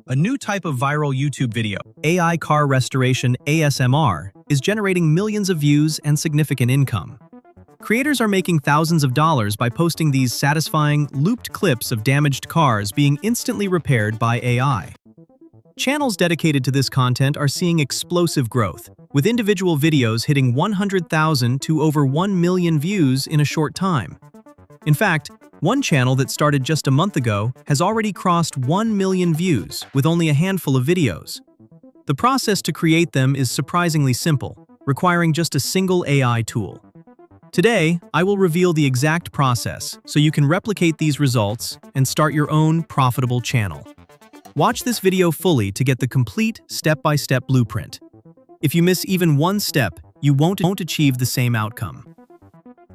A new type of viral YouTube video, AI car restoration ASMR, is generating millions of views and significant income. Creators are making thousands of dollars by posting these satisfying, looped clips of damaged cars being instantly repaired by AI. Channels dedicated to this content are seeing explosive growth, with individual videos hitting 100,000 to over 1 million views in a short time. In fact, one channel that started just a month ago has already crossed 1 million views with only a handful of videos. The process to create them is surprisingly simple, requiring just a single AI tool. Today, I will reveal the exact process so you can replicate these results and start your own profitable channel. Watch this video fully to get the complete step-by-step blueprint. If you miss even one step, you won't achieve the same outcome.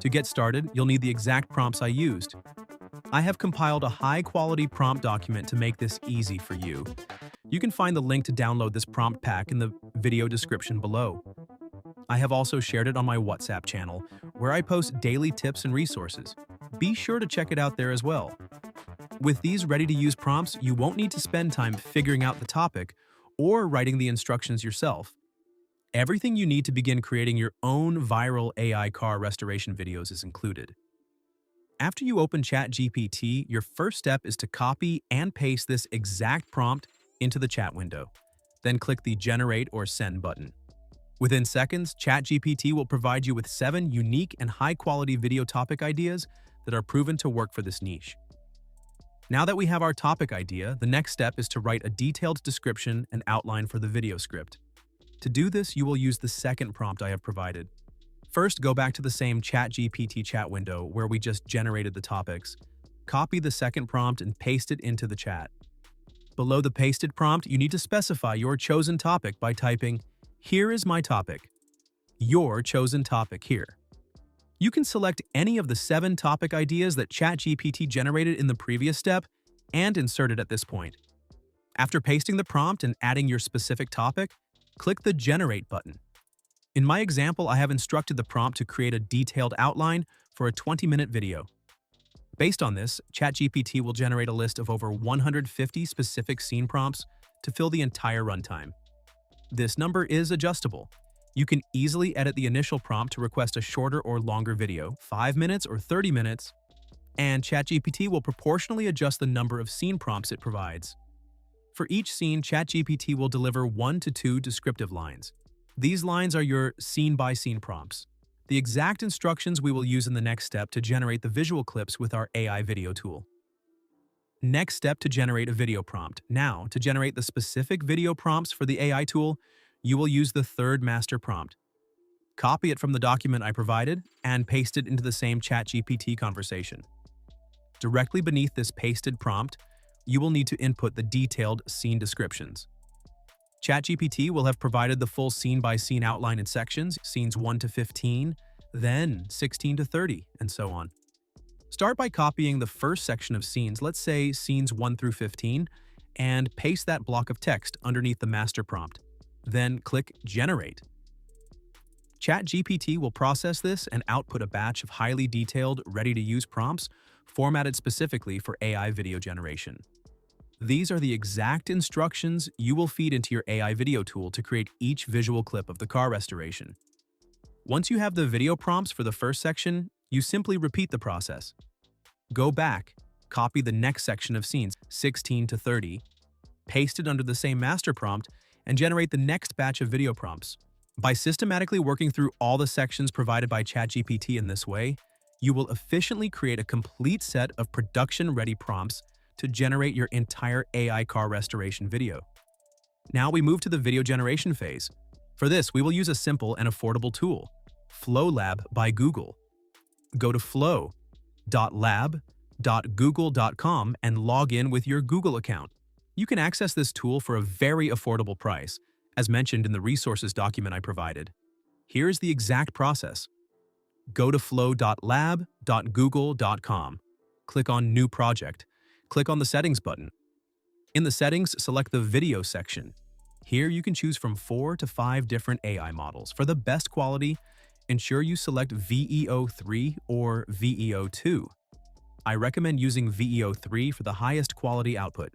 To get started, you'll need the exact prompts I used. I have compiled a high-quality prompt document to make this easy for you. You can find the link to download this prompt pack in the video description below. I have also shared it on my WhatsApp channel, where I post daily tips and resources. Be sure to check it out there as well. With these ready-to-use prompts, you won't need to spend time figuring out the topic or writing the instructions yourself. Everything you need to begin creating your own viral AI car restoration videos is included. After you open ChatGPT, your first step is to copy and paste this exact prompt into the chat window. Then click the Generate or Send button. Within seconds, ChatGPT will provide you with 7 unique and high-quality video topic ideas that are proven to work for this niche. Now that we have our topic idea, the next step is to write a detailed description and outline for the video script. To do this, you will use the second prompt I have provided. First, go back to the same ChatGPT chat window where we just generated the topics. Copy the second prompt and paste it into the chat. Below the pasted prompt, you need to specify your chosen topic by typing, "Here is my topic." Your chosen topic here. You can select any of the 7 topic ideas that ChatGPT generated in the previous step and insert it at this point. After pasting the prompt and adding your specific topic, click the Generate button. In my example, I have instructed the prompt to create a detailed outline for a 20-minute video. Based on this, ChatGPT will generate a list of over 150 specific scene prompts to fill the entire runtime. This number is adjustable. You can easily edit the initial prompt to request a shorter or longer video, 5 minutes or 30 minutes, and ChatGPT will proportionally adjust the number of scene prompts it provides. For each scene, ChatGPT will deliver 1 to 2 descriptive lines. These lines are your scene-by-scene prompts, the exact instructions we will use in the next step to generate the visual clips with our AI video tool. Next step to generate a video prompt. Now, to generate the specific video prompts for the AI tool, you will use the third master prompt. Copy it from the document I provided and paste it into the same ChatGPT conversation. Directly beneath this pasted prompt, you will need to input the detailed scene descriptions. ChatGPT will have provided the full scene-by-scene outline in sections, scenes 1 to 15, then 16 to 30, and so on. Start by copying the first section of scenes, let's say scenes 1 through 15, and paste that block of text underneath the master prompt. Then click Generate. ChatGPT will process this and output a batch of highly detailed, ready-to-use prompts formatted specifically for AI video generation. These are the exact instructions you will feed into your AI video tool to create each visual clip of the car restoration. Once you have the video prompts for the first section, you simply repeat the process. Go back, copy the next section of scenes, 16 to 30, paste it under the same master prompt, and generate the next batch of video prompts. By systematically working through all the sections provided by ChatGPT in this way, you will efficiently create a complete set of production-ready prompts to generate your entire AI car restoration video. Now we move to the video generation phase. For this, we will use a simple and affordable tool, FlowLab by Google. Go to flow.lab.google.com and log in with your Google account. You can access this tool for a very affordable price, as mentioned in the resources document I provided. Here's the exact process. Go to flow.lab.google.com. Click on New Project. Click on the Settings button. In the Settings, select the Video section. Here you can choose from 4 to 5 different AI models. For the best quality, ensure you select VEO3 or VEO2. I recommend using VEO3 for the highest quality output.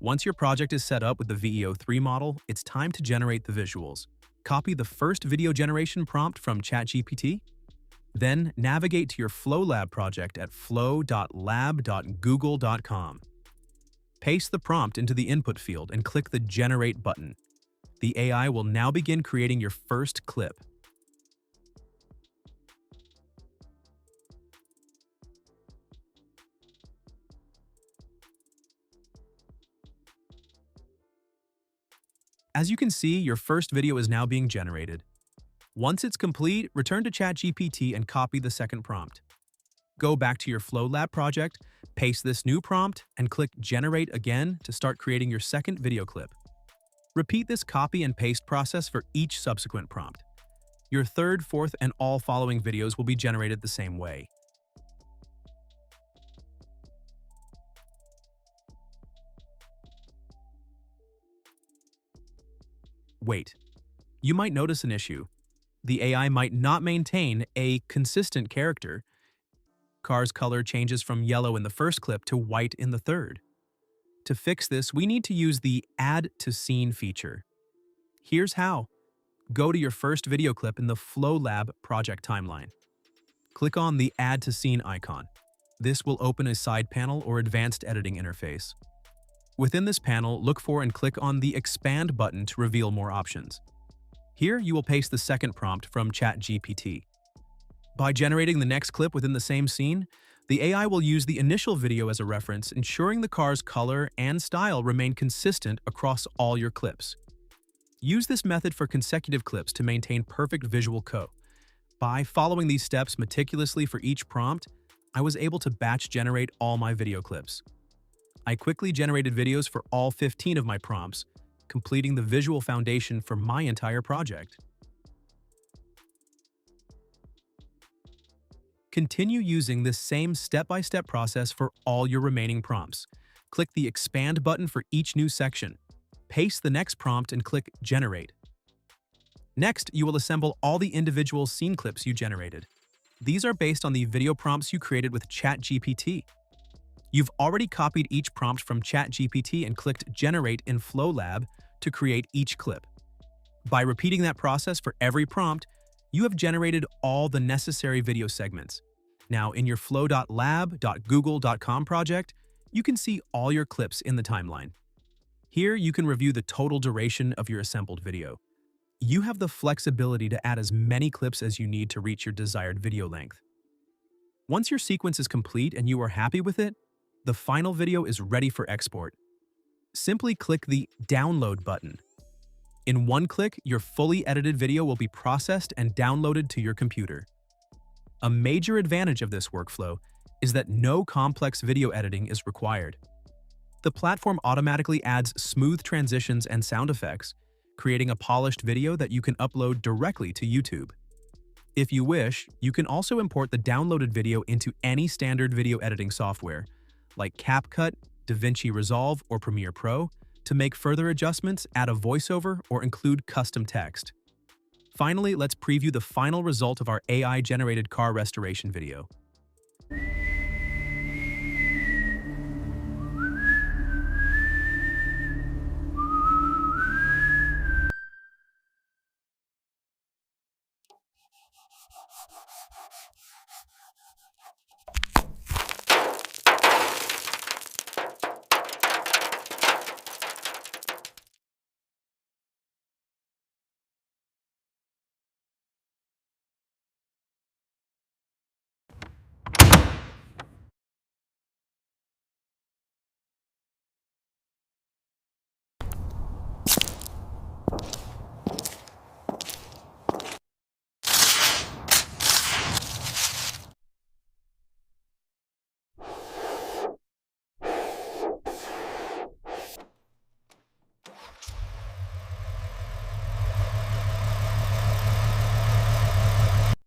Once your project is set up with the VEO3 model, it's time to generate the visuals. Copy the first video generation prompt from ChatGPT. Then navigate to your FlowLab project at flow.lab.google.com. Paste the prompt into the input field and click the Generate button. The AI will now begin creating your first clip. As you can see, your first video is now being generated. Once it's complete, return to ChatGPT and copy the second prompt. Go back to your FlowLab project, paste this new prompt, and click Generate again to start creating your second video clip. Repeat this copy and paste process for each subsequent prompt. Your third, fourth, and all following videos will be generated the same way. Wait, you might notice an issue. The AI might not maintain a consistent character. Car's color changes from yellow in the first clip to white in the third. To fix this, we need to use the Add to Scene feature. Here's how. Go to your first video clip in the FlowLab project timeline. Click on the Add to Scene icon. This will open a side panel or advanced editing interface. Within this panel, look for and click on the Expand button to reveal more options. Here, you will paste the second prompt from ChatGPT. By generating the next clip within the same scene, the AI will use the initial video as a reference, ensuring the car's color and style remain consistent across all your clips. Use this method for consecutive clips to maintain perfect visual co. By following these steps meticulously for each prompt, I was able to batch generate all my video clips. I quickly generated videos for all 15 of my prompts, completing the visual foundation for my entire project. Continue using this same step-by-step process for all your remaining prompts. Click the Expand button for each new section. Paste the next prompt and click Generate. Next, you will assemble all the individual scene clips you generated. These are based on the video prompts you created with ChatGPT. You've already copied each prompt from ChatGPT and clicked Generate in FlowLab to create each clip. By repeating that process for every prompt, you have generated all the necessary video segments. Now, in your flow.lab.google.com project, you can see all your clips in the timeline. Here, you can review the total duration of your assembled video. You have the flexibility to add as many clips as you need to reach your desired video length. Once your sequence is complete and you are happy with it, the final video is ready for export. Simply click the Download button. In one click, your fully edited video will be processed and downloaded to your computer. A major advantage of this workflow is that no complex video editing is required. The platform automatically adds smooth transitions and sound effects, creating a polished video that you can upload directly to YouTube. If you wish, you can also import the downloaded video into any standard video editing software, like CapCut, DaVinci Resolve, or Premiere Pro, to make further adjustments, add a voiceover, or include custom text. Finally, let's preview the final result of our AI-generated car restoration video.